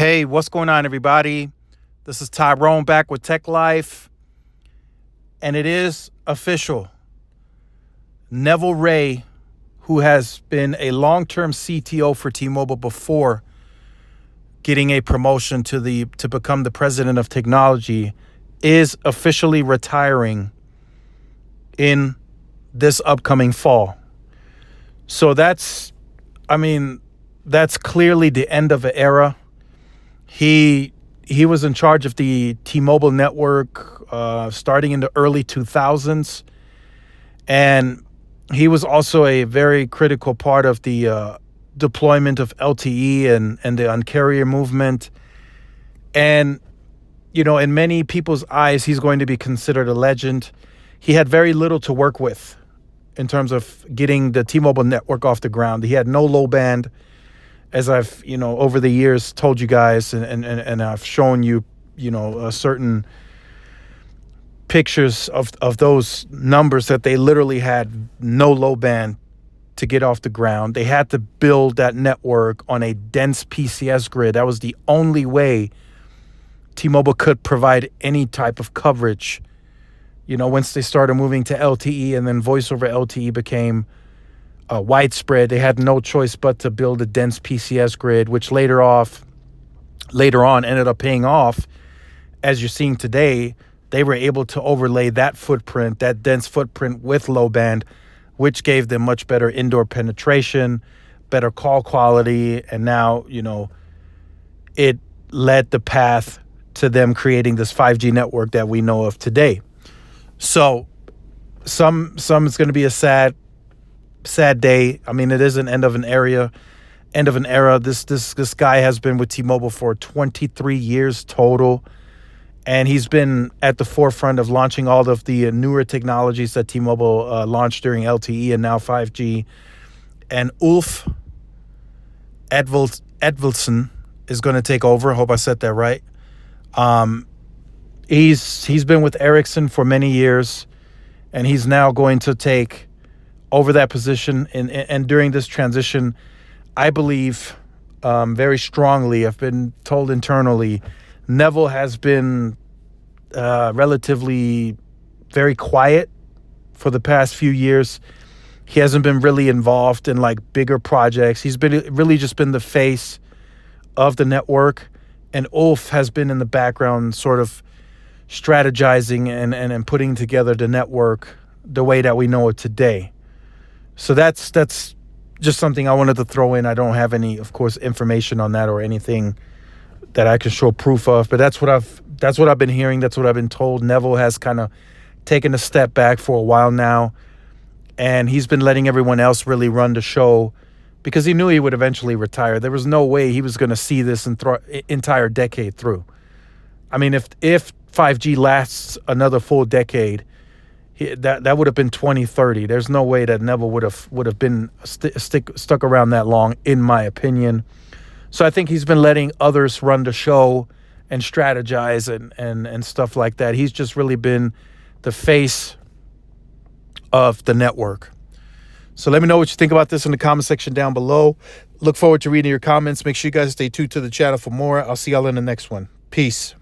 Hey, what's going on, everybody? This is Tyrone back with Tech Life, and it is official. Neville Ray, who has been a long-term CTO for T-Mobile before getting a promotion to become the president of technology, is officially retiring in this upcoming fall. So that's clearly the end of an era. He was in charge of the T-Mobile network starting in the early 2000s, and he was also a very critical part of the deployment of LTE and the Un-carrier movement. And, in many people's eyes, he's going to be considered a legend. He had very little to work with in terms of getting the T-Mobile network off the ground. He had no low band, as I've, over the years told you guys, and I've shown you, certain pictures of those numbers that they literally had no low band to get off the ground. They had to build that network on a dense PCS grid. That was the only way T-Mobile could provide any type of coverage. Once they started moving to LTE, and then voice over LTE became widespread, they had no choice but to build a dense PCS grid, which later on ended up paying off. As you're seeing today, they were able to overlay that footprint, that dense footprint, with low band, which gave them much better indoor penetration, better call quality, and now, it led the path to them creating this 5G network that we know of today. So some it's going to be a sad day. It is an end of an era. This guy has been with T-Mobile for 23 years total, and he's been at the forefront of launching all of the newer technologies that T-Mobile launched during LTE and now 5G. And Ulf Edvaldsen is going to take over. I hope I said that right. He's been with Ericsson for many years, and he's now going to take over that position. And during this transition, I believe very strongly, I've been told internally, Neville has been relatively very quiet for the past few years. He hasn't been really involved in bigger projects. He's really just been the face of the network, and Ulf has been in the background sort of strategizing and putting together the network the way that we know it today. So that's just something I wanted to throw in. I don't have any, of course, information on that or anything that I can show proof of, but that's what I've been hearing. That's what I've been told. Neville has kind of taken a step back for a while now, and he's been letting everyone else really run the show because he knew he would eventually retire. There was no way he was going to see this entire decade through. If 5G lasts another full decade, that would have been 2030. There's no way that Neville would have been stuck around that long, in my opinion. So I think he's been letting others run the show and strategize and stuff like that. He's just really been the face of the network. So let me know what you think about this in the comment section down below. Look forward to reading your comments. Make sure you guys stay tuned to the channel for more. I'll see y'all in the next one. Peace.